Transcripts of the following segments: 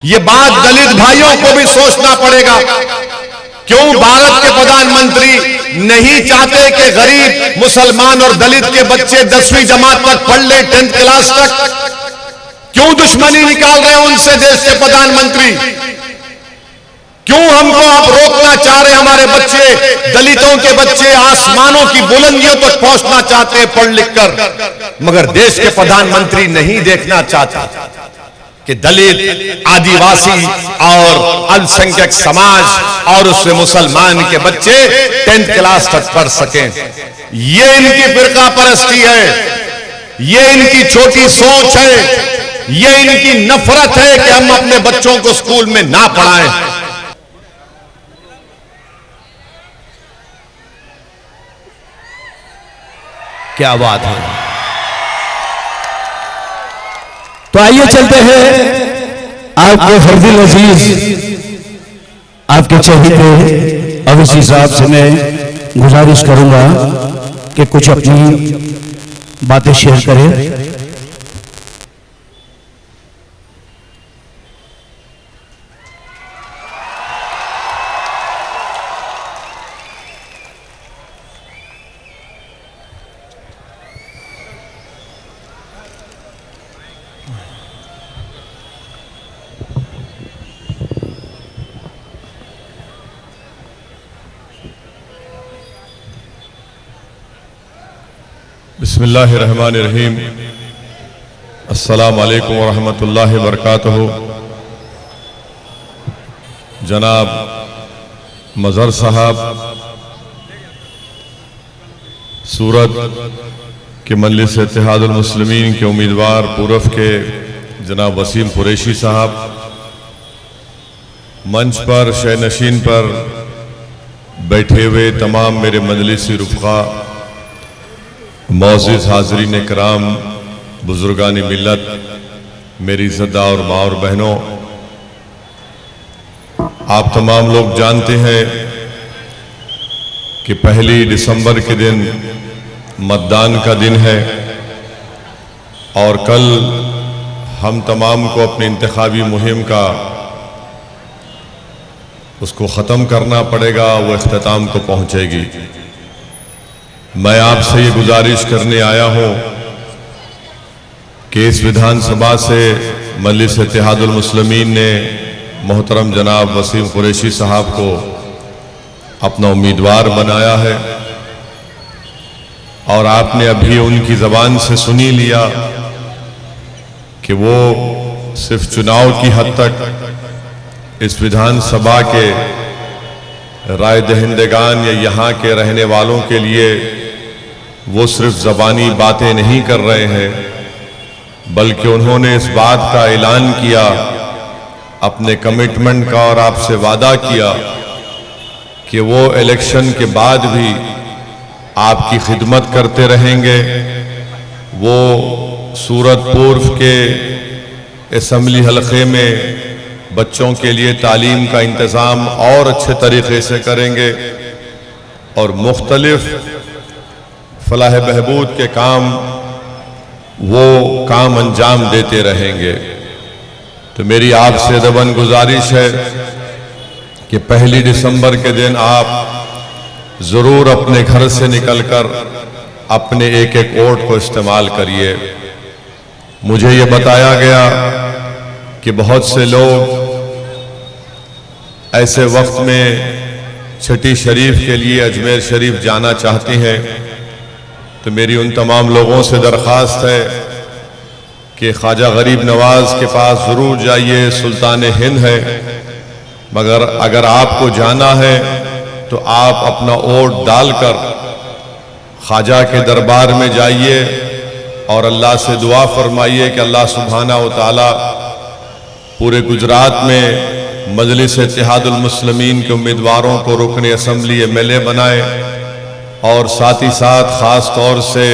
ये बात दलित भाइयों को भी सोचना पड़ेगा। क्यों भारत के प्रधानमंत्री नहीं चाहते कि गरीब मुसलमान और दलित के बच्चे 10वीं जमात तक पढ़ लें, 10th क्लास तक? क्यों दुश्मनी निकाल रहे हैं उनसे देश के प्रधानमंत्री? क्यों हमको आप रोकना चाह रहे हैं? हमारे बच्चे, दलितों के बच्चे आसमानों की बुलंदियों तक पहुंचना चाहते हैं पढ़ लिख कर, मगर देश के प्रधानमंत्री नहीं देखना चाहता कि दलित, आदिवासी और अल्पसंख्यक समाज और उसमें मुसलमान के बच्चे 10th क्लास तक पढ़ सकें। ये इनकी फिरका परस्ती है, ये इनकी छोटी सोच है, ये इनकी नफरत है कि हम अपने बच्चों को स्कूल में ना पढ़ाएं। क्या बात है। तो आइए चलते हैं आपके फर्जिल अजीज, आपके चहेते अवैसी साहब से मैं गुजारिश करूंगा कि कुछ अपनी बातें शेयर करें। बिस्मिल्लाहिर्रहमानिर्रहीम। अस्सलामु अलैकुम वरहमतुल्लाहि वबरकातुहू। जनाब मजहर साहब, सूरत के मजलिस इत्तेहादुल मुस्लिमीन के उम्मीदवार पूरब के जनाब वसीम कुरैशी साहब, मंच पर शय नशीन पर बैठे हुए तमाम मेरे मजलिसी रुफ़क़ा, मौज़ूद हाज़रीन इकराम, बुजुर्गान मिल्लत, मेरी इज़्ज़तदार माँ और बहनों, आप तमाम लोग जानते हैं कि 1 दिसंबर के दिन मतदान का दिन है और कल हम तमाम को अपनी इंतखाबी मुहिम का उसको ख़त्म करना पड़ेगा, वो इख्तिताम को पहुँचेगी। मैं आपसे ये गुजारिश करने आया हूँ कि इस विधानसभा से मजलिस इत्तेहादुल मुस्लिमीन ने मोहतरम जनाब वसीम कुरैशी साहब को अपना उम्मीदवार बनाया है और आपने अभी उनकी ज़बान से सुनी लिया कि वो सिर्फ चुनाव की हद तक इस विधानसभा के राय दहिंदगान या यहाँ के रहने वालों के लिए वो सिर्फ ज़बानी बातें नहीं कर रहे हैं, बल्कि उन्होंने इस बात का ऐलान किया, अपने कमिटमेंट का, और आपसे वादा किया कि वो इलेक्शन के बाद भी आपकी खिदमत करते रहेंगे। वो सूरत पूर्व के असम्बली हलक़े में बच्चों के लिए तालीम का इंतज़ाम और अच्छे तरीक़े से करेंगे और मुख्तलिफ फलाह बहबूद के काम वो काम अंजाम देते रहेंगे। तो मेरी आपसे दबन गुजारिश है कि 1 दिसंबर के दिन आप ज़रूर अपने घर से निकलकर अपने एक एक वोट को इस्तेमाल करिए। मुझे ये बताया गया कि बहुत से लोग ऐसे वक्त में छठी शरीफ के लिए अजमेर शरीफ जाना चाहते हैं, तो मेरी उन तमाम लोगों से दरख्वास्त है कि ख्वाजा गरीब नवाज के पास ज़रूर जाइए, सुल्तान हिंद है, मगर अगर आपको जाना है तो आप अपना वोट डालकर ख्वाजा के दरबार में जाइए और अल्लाह से दुआ फरमाइए कि अल्लाह सुब्हाना व तआला पूरे गुजरात में मजलिस इत्तेहादुल मुस्लिमीन के उम्मीदवारों को रुकने असम्बली MLA बनाए और साथ ही साथ ख़ास तौर से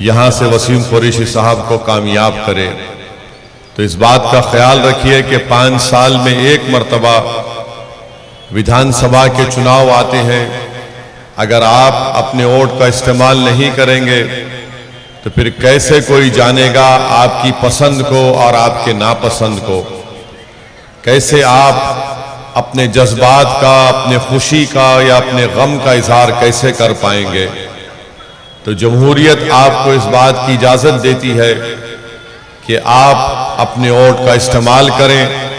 यहाँ से वसीम कुरैशी साहब को कामयाब करे। तो इस बात का ख्याल रखिए कि 5 साल में एक मरतबा विधानसभा के चुनाव आते हैं। अगर आप अपने वोट का इस्तेमाल नहीं करेंगे तो फिर कैसे कोई जानेगा आपकी पसंद को और आपके नापसंद को। कैसे आप अपने जज्बात का, अपने खुशी का या अपने गम का इजहार कैसे कर पाएंगे। तो जमहूरियत आपको इस बात की इजाज़त देती है कि आप अपने वोट का इस्तेमाल करें।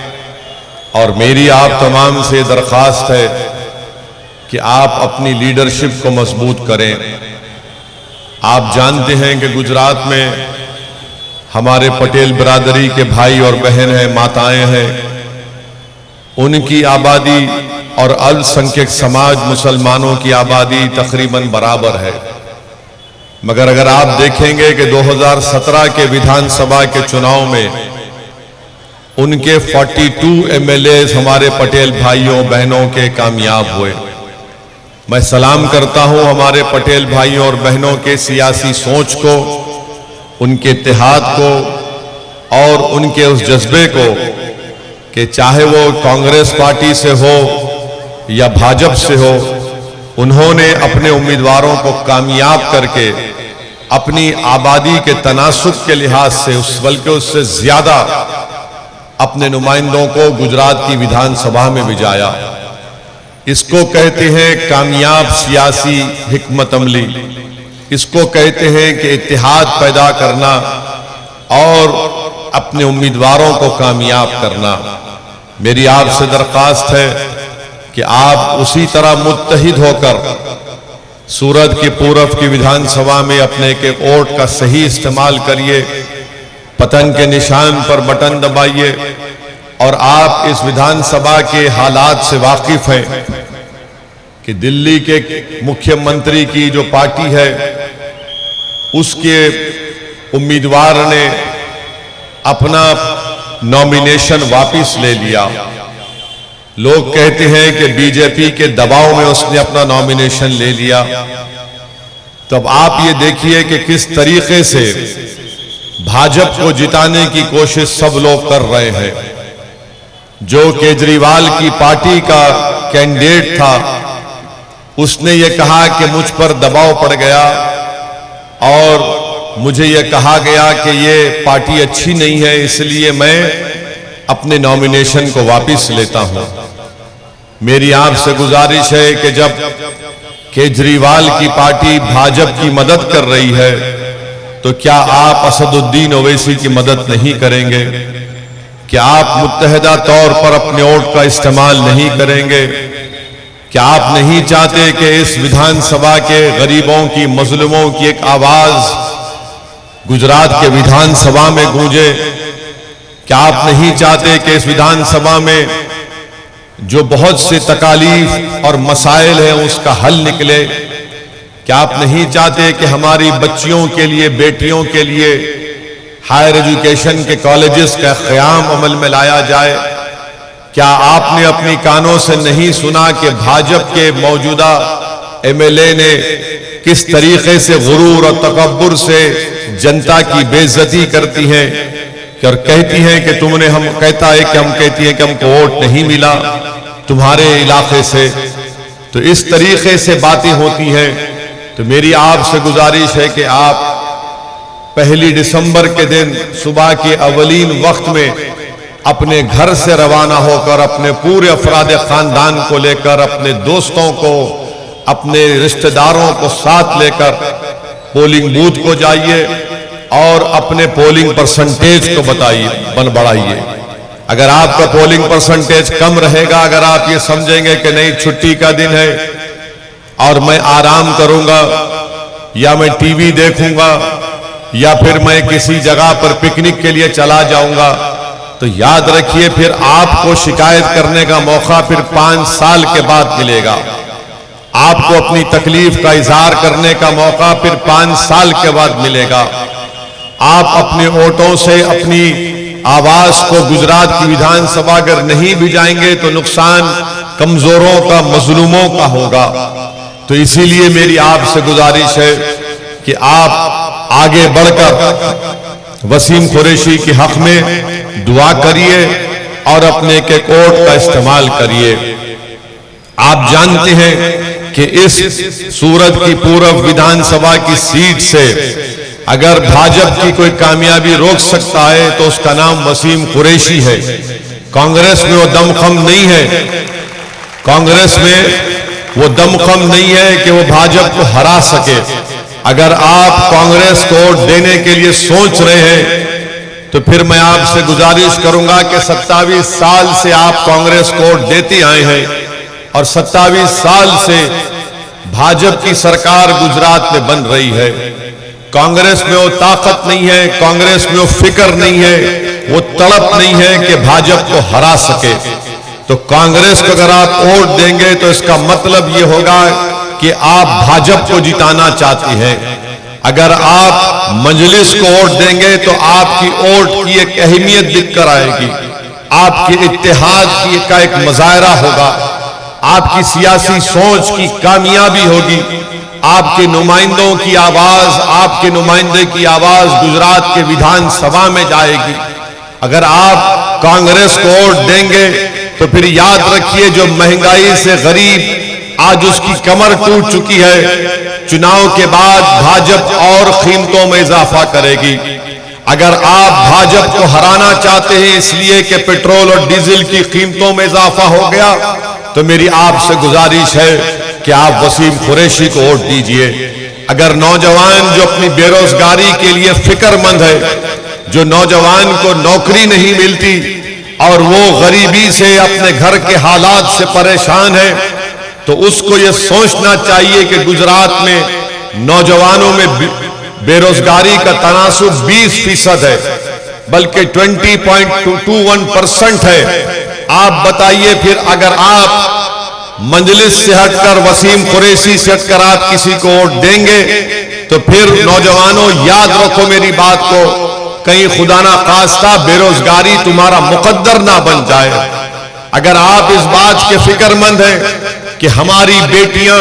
और मेरी आप तमाम से दरख्वास्त है कि आप अपनी लीडरशिप को मजबूत करें। आप जानते हैं कि गुजरात में हमारे पटेल बिरादरी के भाई और बहन हैं, माताएं हैं, उनकी आबादी और अल्पसंख्यक समाज मुसलमानों की आबादी तकरीबन बराबर है। मगर अगर आप देखेंगे कि 2017 के विधानसभा के चुनाव में उनके 42 एमएलए हमारे पटेल भाइयों बहनों के कामयाब हुए। मैं सलाम करता हूं हमारे पटेल भाइयों और बहनों के सियासी सोच को, उनके इत्तेहाद को और उनके उस जज्बे को कि चाहे वो कांग्रेस पार्टी से हो या भाजपा से हो, उन्होंने अपने उम्मीदवारों को कामयाब करके अपनी आबादी के तनासुब के लिहाज से बल्कि उससे ज्यादा अपने नुमाइंदों को गुजरात की विधानसभा में भिजाया। इसको कहते हैं कामयाब सियासी हिकमत अमली, इसको कहते हैं कि इत्तेहाद पैदा करना और अपने उम्मीदवारों को कामयाब करना। मेरी आपसे दरख्वास्त है कि आप उसी तरह मुत्तहिद होकर सूरत की पूरब की विधानसभा में अपने एक वोट का सही इस्तेमाल करिए, पतन के निशान पर बटन दबाइए। और आप इस विधानसभा के हालात से वाकिफ हैं कि दिल्ली के मुख्यमंत्री की जो पार्टी है उसके उम्मीदवार ने अपना नॉमिनेशन वापस ले लिया। लोग कहते हैं कि बीजेपी के दबाव में उसने अपना नॉमिनेशन ले लिया। तो अब आप ये देखिए कि किस तरीके से भाजपा को जिताने की कोशिश सब लोग कर रहे हैं। जो केजरीवाल की पार्टी का कैंडिडेट था उसने ये कहा कि मुझ पर दबाव पड़ गया और मुझे ये कहा गया कि ये पार्टी अच्छी नहीं है, इसलिए मैं अपने नॉमिनेशन को वापस लेता हूं। मेरी आपसे गुजारिश है कि जब केजरीवाल की पार्टी भाजपा की मदद कर रही है तो क्या आप असदुद्दीन ओवैसी की मदद नहीं करेंगे? क्या आप मुत्तहिदा तौर पर अपने वोट का इस्तेमाल नहीं करेंगे? क्या आप नहीं चाहते कि इस विधानसभा के गरीबों की, मजलूमों की एक आवाज गुजरात के विधानसभा में गूंजे? क्या आप नहीं चाहते कि इस विधानसभा में जो बहुत से तकालीफ और मसाइल हैं उसका हल निकले? क्या आप नहीं चाहते कि हमारी बच्चियों के लिए, बेटियों के लिए हायर एजुकेशन के कॉलेजेस का क़याम अमल में लाया जाए? क्या आपने अपनी कानों से नहीं सुना कि भाजपा के मौजूदा एमएलए ने किस तरीके से गुरूर और तकब्बुर से जनता की बेइज्जती करती हैं और कहती हैं कि तुमने हम कहता है कि हम कहती हैं कि हमको वोट नहीं मिला तुम्हारे इलाके से। तो इस तरीके से बातें होती हैं। तो मेरी आपसे गुजारिश है कि आप 1 दिसंबर के दिन सुबह के अवलीन वक्त में अपने घर से रवाना होकर अपने पूरे अफराद खानदान को लेकर, अपने दोस्तों को, अपने रिश्तेदारों को साथ लेकर पोलिंग बूथ को जाइए और अपने पोलिंग परसेंटेज को बढ़ाइए। अगर आपका पोलिंग परसेंटेज कम रहेगा, अगर आप ये समझेंगे कि नहीं छुट्टी का दिन है और मैं आराम करूंगा या मैं टीवी देखूंगा या फिर मैं किसी जगह पर पिकनिक के लिए चला जाऊंगा, तो याद रखिए फिर आपको शिकायत करने का मौका फिर 5 साल के बाद मिलेगा। आपको अपनी तकलीफ का इजहार करने का मौका फिर 5 साल के बाद मिलेगा। आप अपने वोटों से अपनी आवाज को गुजरात की विधानसभा अगर नहीं भिजाएंगे तो नुकसान कमजोरों का, मजलूमों का होगा। तो इसीलिए मेरी आपसे गुजारिश है कि आप आगे बढ़कर वसीम कुरैशी के हक में दुआ करिए और अपने के वोट का इस्तेमाल करिए। आप जानते हैं कि इस सूरत की पूरब विधानसभा की सीट से अगर भाजपा की कोई कामयाबी रोक सकता है तो उसका नाम वसीम कुरैशी है। कांग्रेस में वो दमखम नहीं है, कांग्रेस में वो दमखम नहीं है कि वो भाजपा को हरा सके। अगर आप कांग्रेस को वोट देने के लिए सोच रहे हैं तो फिर मैं आपसे गुजारिश करूंगा कि 27 साल से आप कांग्रेस को वोट देते आए हैं और 27 साल से भाजपा की सरकार गुजरात में बन रही है। कांग्रेस में वो ताकत नहीं है, कांग्रेस में वो फिक्र नहीं है, वो तड़प नहीं है कि भाजपा को हरा सके। तो कांग्रेस को अगर आप वोट देंगे तो इसका मतलब ये होगा कि आप भाजपा को जिताना चाहते हैं। अगर आप मजलिस को वोट देंगे तो आपकी वोट की एक अहमियत दिखकर आएगी, आपके इत्तेहाद की का एक मुजाहरा होगा, आपकी सियासी सोच की कामयाबी होगी, आपके नुमाइंदों की आवाज, आपके नुमाइंदे की आवाज गुजरात के विधानसभा में जाएगी। अगर आप कांग्रेस को वोट देंगे तो फिर याद रखिए, जो महंगाई से गरीब आज उसकी कमर टूट चुकी है, चुनाव के बाद भाजपा और कीमतों में इजाफा करेगी। अगर आप भाजपा को हराना चाहते हैं इसलिए कि पेट्रोल और डीजल की कीमतों में इजाफा हो गया, तो मेरी आपसे गुजारिश है कि आप वसीम कुरैशी को वोट दीजिए। अगर नौजवान जो अपनी बेरोजगारी के लिए फिक्रमंद है, जो नौजवान को नौकरी नहीं मिलती और वो गरीबी से अपने घर के हालात से परेशान है, तो उसको ये सोचना चाहिए कि गुजरात में नौजवानों में बेरोजगारी का तनासुब 20% है, बल्कि 20.21% है। आप बताइए फिर अगर आप मजलिस से हटकर, वसीम कुरैशी से हटकर आप किसी को वोट देंगे तो फिर नौजवानों याद रखो मेरी बात को, कहीं खुदा ना खास्ता बेरोजगारी तुम्हारा मुकद्दर ना बन जाए। अगर आप इस बात के फिक्रमंद हैं कि हमारी बेटियां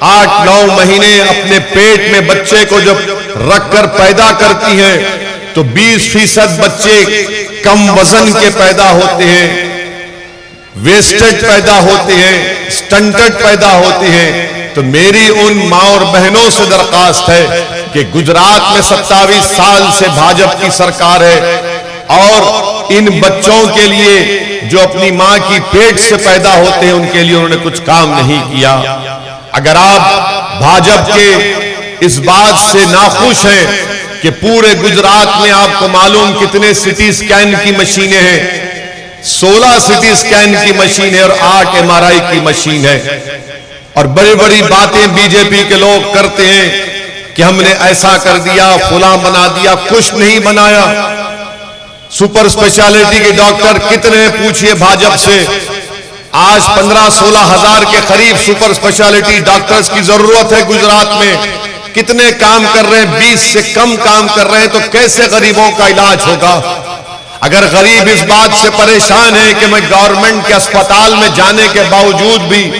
8-9 महीने अपने पेट में बच्चे को जब रखकर पैदा करती हैं तो 20% बच्चे कम वजन के पैदा होते हैं, वेस्टेड पैदा होते हैं, स्टंटेड पैदा होते हैं। तो मेरी उन माँ और बहनों से दरखास्त है कि गुजरात में 27 साल से भाजपा की सरकार है और इन बच्चों के लिए जो अपनी मां की पेट से पैदा होते हैं उनके लिए उन्होंने कुछ काम नहीं किया। अगर आप भाजपा के इस बात से नाखुश हैं कि पूरे गुजरात में आपको मालूम कितने सिटी स्कैन की मशीनें हैं, 16 सिटी स्कैन की मशीन है और 8 MRI की मशीन है, और बड़ी बड़ी बातें बीजेपी के लोग करते हैं कि हमने ऐसा कर दिया, फुला बना दिया। कुछ नहीं बनाया। सुपर स्पेशलिटी के डॉक्टर कितने पूछिए भाजपा से, आज 15-16 हजार के करीब सुपर स्पेशलिटी डॉक्टर्स की जरूरत है गुजरात में। कितने काम कर रहे हैं? 20 से कम काम कर रहे हैं। तो कैसे गरीबों का इलाज होगा? अगर गरीब इस बात से परेशान है कि मैं गवर्नमेंट के अस्पताल में जाने के बावजूद भी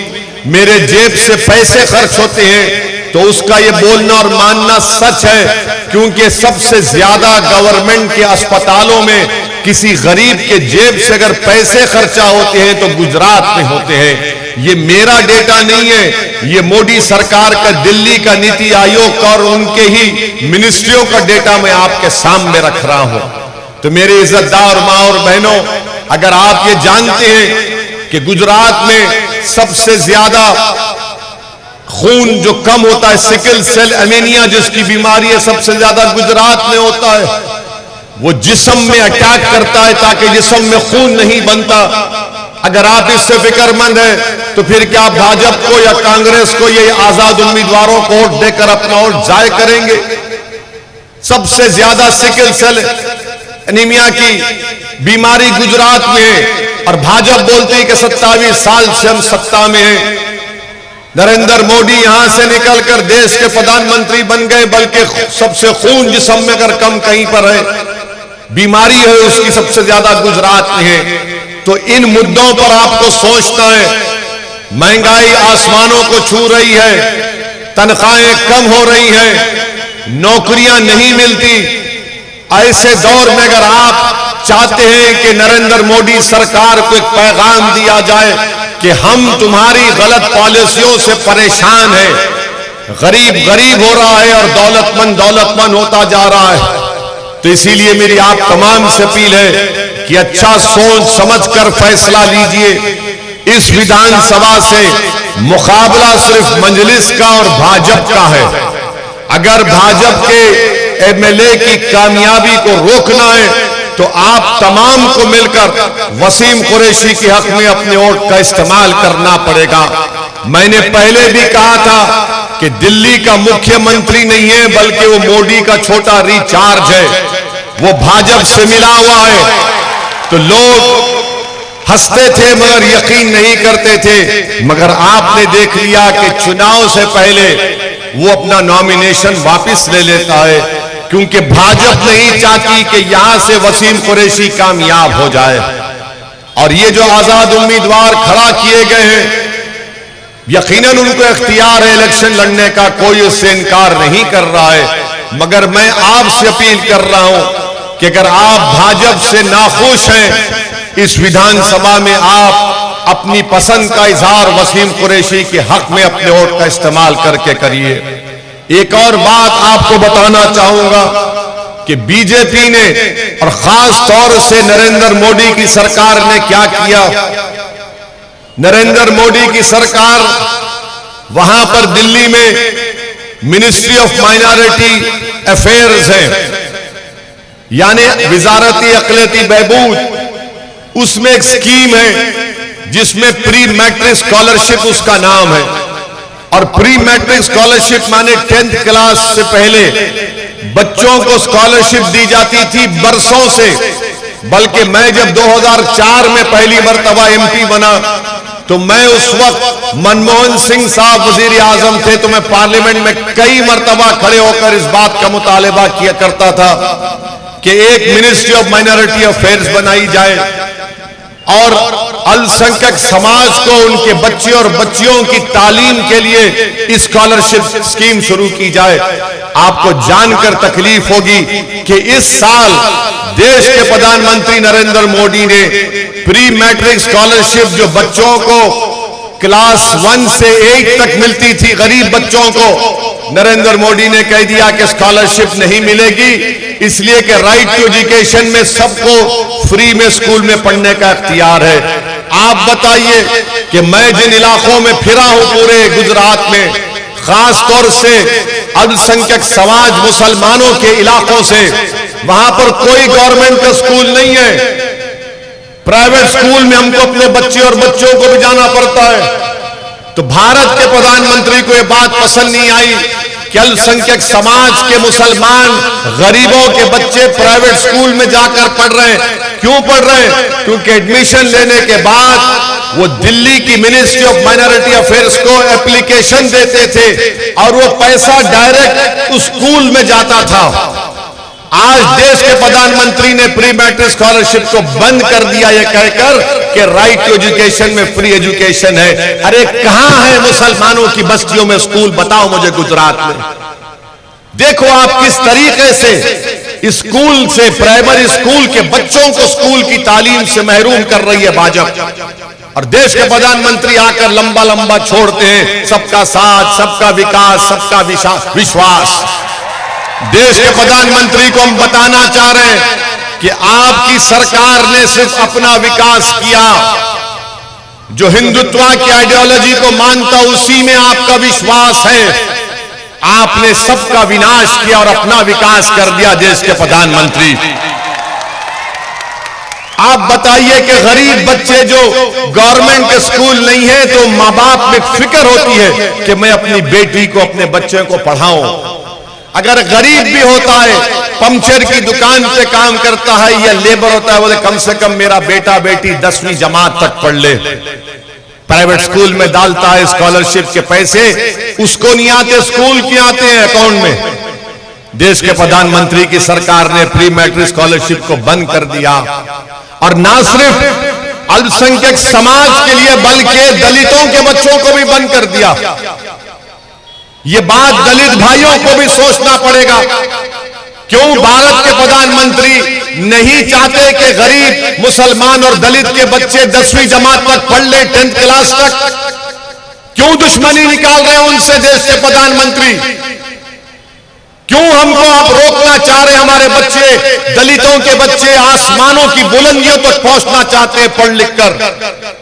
मेरे जेब से पैसे खर्च होते हैं, तो उसका ये बोलना और मानना सच है, क्योंकि सबसे ज्यादा गवर्नमेंट के अस्पतालों में किसी गरीब के जेब से अगर पैसे खर्चा होते हैं तो गुजरात में होते हैं। ये मेरा डेटा नहीं है, ये मोदी सरकार का, दिल्ली का नीति आयोग का और उनके ही मिनिस्ट्रियों का डेटा मैं आपके सामने रख रहा हूं। तो मेरे इज्जतदार मां और बहनों, अगर आप ये जानते हैं कि गुजरात में सबसे ज्यादा खून जो कम होता है, सिकल सेल एनीमिया जिसकी बीमारी है, सबसे ज्यादा गुजरात में होता है। वो जिस्म में अटैक करता है ताकि जिस्म में खून नहीं बनता। अगर आप इससे फिक्रमंद हैं तो फिर क्या भाजपा को या कांग्रेस को या आजाद उम्मीदवारों को वोट देकर अपना वोट जाय करेंगे? सबसे ज्यादा सिकल सेल एनीमिया की बीमारी गुजरात में है और भाजपा बोलती है कि 27 साल से हम सत्ता में हैं। नरेंद्र मोदी यहां से निकलकर देश के प्रधानमंत्री बन गए, बल्कि सबसे खून जिस्म में अगर कम कहीं पर है, बीमारी है उसकी सबसे ज्यादा गुजरात में है। तो इन मुद्दों पर आपको सोचना है। महंगाई आसमानों को छू रही है, तनख्वाहें कम हो रही हैं, नौकरियां नहीं मिलती। ऐसे दौर में अगर आप चाहते हैं कि नरेंद्र मोदी सरकार को एक पैगाम दिया जाए कि हम तुम्हारी गलत पॉलिसियों से परेशान हैं, गरीब गरीब हो रहा है और दौलतमंद दौलतमंद होता जा रहा है, तो इसीलिए मेरी आप तमाम से अपील है कि अच्छा सोच समझकर फैसला लीजिए। इस विधानसभा से मुकाबला सिर्फ मजलिस का और भाजपा का है। अगर भाजपा के एमएलए की कामयाबी को रोकना है तो आप तमाम को मिलकर वसीम कुरैशी के हक में अपने वोट का इस्तेमाल करना पड़ेगा। मैंने पहले भी कहा था कि दिल्ली का मुख्यमंत्री नहीं है बल्कि वो मोदी का छोटा रिचार्ज है, वो भाजपा से मिला हुआ है। तो लोग हंसते थे मगर यकीन नहीं करते थे, मगर आपने देख लिया कि चुनाव से पहले वो अपना नॉमिनेशन वापस ले लेता है, क्योंकि भाजपा नहीं चाहती कि यहां से वसीम कुरैशी कामयाब हो जाए। और ये जो आजाद उम्मीदवार खड़ा किए गए हैं, यकीनन उनको इख्तियार है इलेक्शन लड़ने का, कोई उससे इनकार नहीं कर रहा है। मगर मैं आपसे अपील कर रहा हूं कि अगर आप भाजपा से नाखुश हैं, इस विधानसभा में आप अपनी पसंद का इजहार वसीम कुरैशी के हक में अपने वोट का इस्तेमाल करके करिए। एक और बात आपको बताना चाहूंगा कि बीजेपी ने और खास तौर से नरेंद्र मोदी की सरकार ने क्या किया। नरेंद्र मोदी की सरकार वहां पर दिल्ली में मिनिस्ट्री ऑफ माइनॉरिटी अफेयर्स है, यानी विजारती अकलियती बहबूद, उसमें एक स्कीम है जिसमें प्री मैट्रिक स्कॉलरशिप उसका नाम है। और प्री मैट्रिक स्कॉलरशिप माने 10th क्लास से पहले बच्चों को स्कॉलरशिप दी जाती थी बरसों से। बल्कि मैं जब 2004 में पहली मर्तबा एमपी बना तो मैं उस वक्त मनमोहन सिंह साहब वजीर आजम थे, तो मैं पार्लियामेंट में कई मर्तबा खड़े होकर इस बात का मुतालिबा किया करता था कि एक मिनिस्ट्री ऑफ माइनॉरिटी अफेयर्स बनाई जाए और अल्पसंख्यक समाज को उनके बच्चे और बच्चियों की तालीम के लिए स्कॉलरशिप स्कीम शुरू की जाए। आपको जानकर तकलीफ होगी कि इस साल देश के प्रधानमंत्री नरेंद्र मोदी ने प्री मैट्रिक स्कॉलरशिप जो बच्चों को क्लास 1 से 8 तक मिलती थी गरीब बच्चों को, नरेंद्र मोदी ने कह दिया कि स्कॉलरशिप नहीं मिलेगी, इसलिए कि राइट टू एजुकेशन में सबको फ्री में स्कूल में पढ़ने का इख्तियार है। आप बताइए कि मैं जिन इलाकों में फिरा हूं पूरे गुजरात में, खास तौर से अल्पसंख्यक समाज मुसलमानों के इलाकों से, वहां पर कोई गवर्नमेंट का स्कूल नहीं है। प्राइवेट स्कूल में हमको अपने बच्चे और बच्चों को भी जाना पड़ता है। तो भारत के प्रधानमंत्री को यह बात पसंद नहीं आई कि अल्पसंख्यक समाज के मुसलमान गरीबों के बच्चे प्राइवेट स्कूल में जाकर पढ़ रहे हैं। क्यों पढ़ रहे हैं? क्योंकि एडमिशन लेने के बाद वो दिल्ली की मिनिस्ट्री ऑफ माइनॉरिटी अफेयर्स को एप्लीकेशन देते थे और वो पैसा डायरेक्ट उस स्कूल में जाता था। आज देश के प्रधानमंत्री ने प्री मैट्रिक स्कॉलरशिप को बंद कर दिया यह कहकर कि राइट टू एजुकेशन में फ्री एजुकेशन है। अरे कहां है मुसलमानों की बस्तियों में स्कूल? बताओ मुझे गुजरात में। देखो आप किस तरीके से स्कूल से, प्राइमरी स्कूल के बच्चों को स्कूल की तालीम से महरूम कर रही है भाजपा। और देश के प्रधानमंत्री आकर लंबा लंबा छोड़ते हैं सबका साथ, सबका विकास, सबका विश्वास। देश के प्रधानमंत्री को हम बताना चाह रहे हैं कि आपकी सरकार ने सिर्फ अपना विकास किया, जो हिंदुत्व की आइडियोलॉजी को मानता उसी में आपका विश्वास है। आपने सबका विनाश किया और अपना विकास कर दिया देश के प्रधानमंत्री। आप बताइए कि गरीब बच्चे जो गवर्नमेंट के स्कूल नहीं है तो मां बाप में फिक्र होती है कि मैं अपनी बेटी को, अपने बच्चे को पढ़ाऊं। अगर गरीब भी होता है, पंचर की दुकान पे काम करता है या लेबर होता है, बोले कम से कम मेरा बेटा बेटी 10वीं जमात तक पढ़ ले। प्राइवेट स्कूल में डालता है स्कॉलरशिप के पैसे, उसको नहीं आते, स्कूल के आते हैं अकाउंट में। देश के प्रधानमंत्री की सरकार ने प्री मैट्रिक स्कॉलरशिप को बंद कर दिया और ना सिर्फ अल्पसंख्यक समाज के लिए बल्कि दलितों के बच्चों को भी बंद कर दिया। ये बात दलित भाइयों को भी सोचना पड़ेगा। क्यों भारत के प्रधानमंत्री नहीं चाहते कि गरीब मुसलमान और दलित के बच्चे 10वीं जमात तक पढ़ ले, 10th क्लास तक? क्यों दुश्मनी निकाल रहे हैं उनसे देश के प्रधानमंत्री? क्यों हमको आप रोकना चाह रहे? हमारे बच्चे, दलितों के बच्चे आसमानों की बुलंदियों तक पहुंचना चाहते हैं पढ़ लिख कर,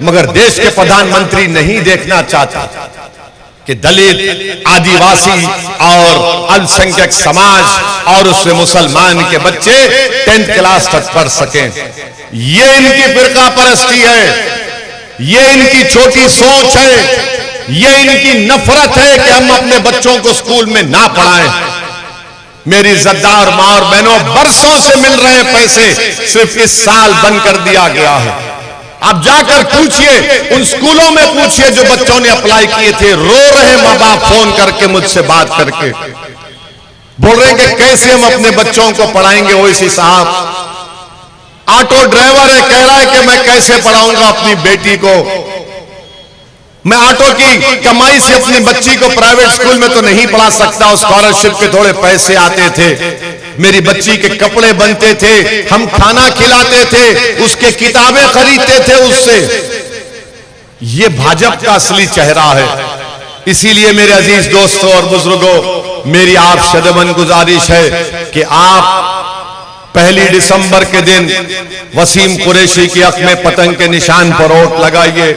मगर देश के प्रधानमंत्री नहीं देखना चाहता कि दलित, आदिवासी और अल्पसंख्यक समाज और उसमें मुसलमान के बच्चे 10th क्लास तक पढ़ सकें। ये इनकी फिरका परस्ती है, ये इनकी छोटी सोच है, ये इनकी नफरत है कि हम अपने बच्चों को स्कूल में ना पढ़ाएं। मेरी इज्जतदार मां और बहनों, बरसों से मिल रहे पैसे सिर्फ इस साल बंद कर दिया गया है। आप जाकर पूछिए, उन स्कूलों में पूछिए जो बच्चों ने अप्लाई किए थे, रो रहे मां बाप फोन करके मुझसे बात करके, बोल रहे हैं कि कैसे हम अपने बच्चों को पढ़ाएंगे। ओवैसी साहब ऑटो ड्राइवर है, कह रहा है कि मैं कैसे पढ़ाऊंगा अपनी बेटी को, मैं ऑटो की कमाई से अपनी बच्ची को प्राइवेट स्कूल में तो नहीं पढ़ा सकता। उस स्कॉलरशिप के थोड़े पैसे आते थे, मेरी बच्ची के कपड़े बनते थे, हम खाना खिलाते थे, उसके किताबें खरीदते थे उससे। ये भाजपा का असली चेहरा है। इसीलिए मेरे अजीज दोस्तों और बुजुर्गों, मेरी आप शदमन गुजारिश है कि आप 1 दिसंबर के दिन वसीम कुरैशी की आंख में पतंग के निशान पर वोट लगाइए।